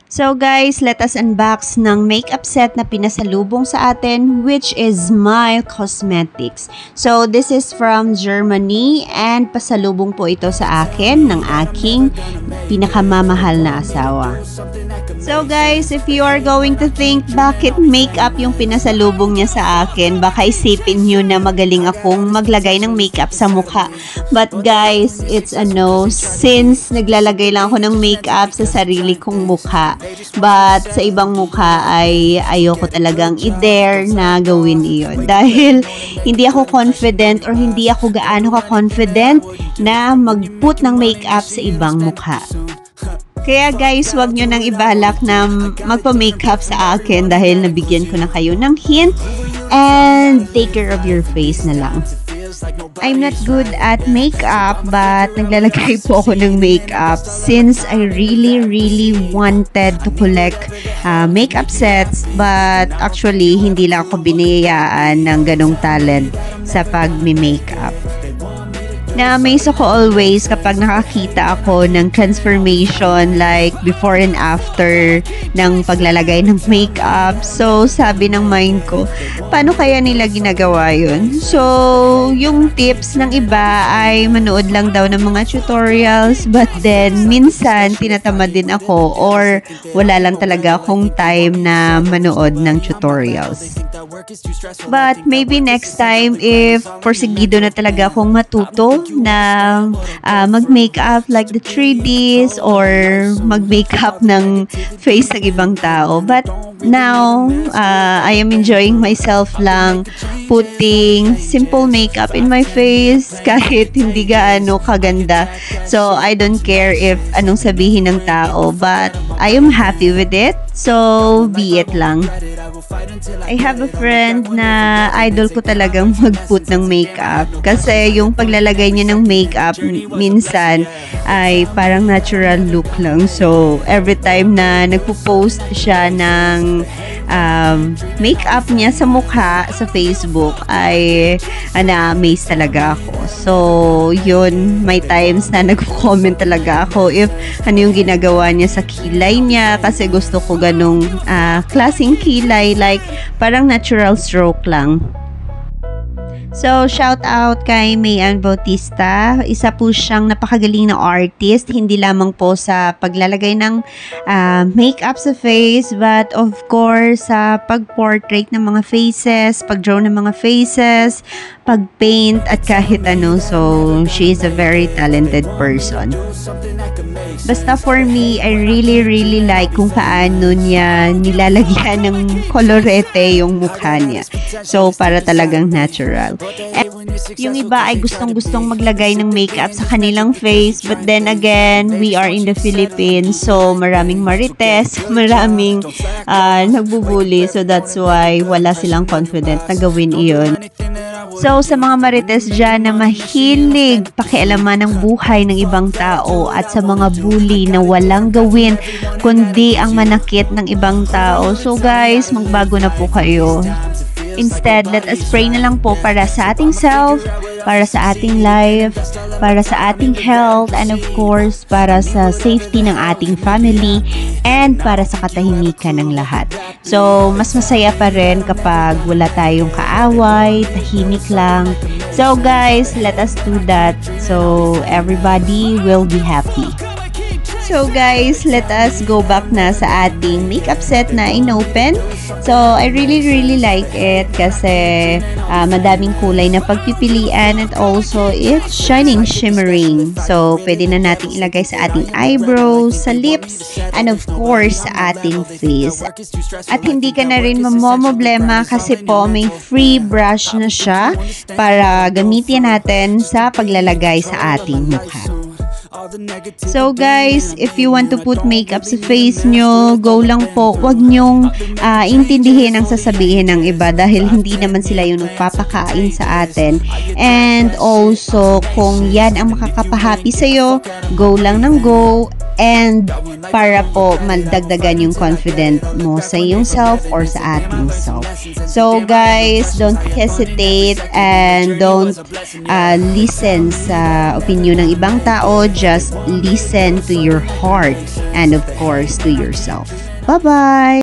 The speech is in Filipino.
So guys, let us unbox ng makeup set na pinasalubong sa atin, which is Smile Cosmetics. So this is from Germany and pasalubong po ito sa akin ng aking pinakamamahal na asawa. So guys, if you are going to think bakit makeup yung pinasalubong niya sa akin, baka isipin nyo na magaling akong maglagay ng makeup sa mukha. But guys, it's a no, since naglalagay lang ako ng makeup sa sarili kong mukha. But sa ibang mukha ay ayoko talagang i-dare na gawin iyon. Dahil hindi ako confident or hindi ako gaano ka-confident na mag-put ng makeup sa ibang mukha. Kaya guys, wag nyo nang ibalak na magpa-makeup sa akin dahil nabigyan ko na kayo ng hint, and take care of your face na lang. I'm not good at makeup but naglalagay po ako ng makeup since I really wanted to collect makeup sets, but actually hindi lang ako biniyayaan ng ganong talent sa pag-makeup. Na-amaze ako always kapag nakakita ako ng transformation like before and after ng paglalagay ng makeup. So, sabi ng mind ko, paano kaya nila ginagawa yun? So, yung tips ng iba ay manood lang daw ng mga tutorials, but then minsan tinatamad din ako or wala lang talaga akong time na manood ng tutorials. But maybe next time, if porsigido na talaga akong matuto na mag-makeup like the 3Ds or mag-makeup ng face ng ibang tao. But now, I am enjoying myself lang putting simple makeup in my face kahit hindi gaano kaganda. So, I don't care if anong sabihin ng tao, but I am happy with it. So, be it lang. I have a friend na idol ko talagang mag-put ng makeup kasi yung paglalagay niya ng makeup minsan ay parang natural look lang. So, every time na nagpo-post siya ng makeup niya sa mukha sa Facebook ay na-amaze talaga ako. So, yun, may times na nagko-comment talaga ako if ano yung ginagawa niya sa kilay niya kasi gusto ko ganong klaseng kilay, like parang natural stroke lang. So, shout out kay Mayan Bautista. Isa po siyang napakagaling na artist, hindi lamang po sa paglalagay ng makeup sa face, but of course sa pag-portrait ng mga faces, pag-draw ng mga faces, pag-paint at kahit ano. So, she is a very talented person. Basta for me, I really like kung paano niya nilalagyan ng kolorete yung mukha niya. So, para talagang natural. And yung iba ay gustong-gustong maglagay ng makeup sa kanilang face, but then again, we are in the Philippines, so maraming marites, maraming nagbubuli, so that's why wala silang confident na gawin iyon. So, sa mga marites dyan na mahilig pakialaman ng buhay ng ibang tao at sa mga bully na walang gawin kundi ang manakit ng ibang tao, so guys, magbago na po kayo. Instead, let us pray na lang po para sa ating self, para sa ating life, para sa ating health, and of course, para sa safety ng ating family, and para sa katahimikan ng lahat. So, mas masaya pa rin kapag wala tayong kaaway, tahimik lang. So guys, let us do that so everybody will be happy. So guys, let us go back na sa ating makeup set na inopen. So, I really like it kasi madaming kulay na pagpipilian and also it's shining, shimmering. So, pwede na nating ilagay sa ating eyebrows, sa lips, and of course, sa ating face. At hindi ka na rin mamomblema kasi po may free brush na siya para gamitin natin sa paglalagay sa ating mukha. So guys, if you want to put makeup sa face nyo, go lang po. Huwag nyong intindihin ang sasabihin ng iba dahil hindi naman sila yung nagpapakain sa atin. And also, kung yan ang makakapahappy sa'yo, go lang ng go. and para po madagdagan yung confident mo sa iyong self or sa ating self. So guys, don't hesitate and don't listen sa opinion ng ibang tao. Just listen to your heart and of course to yourself. Bye-bye!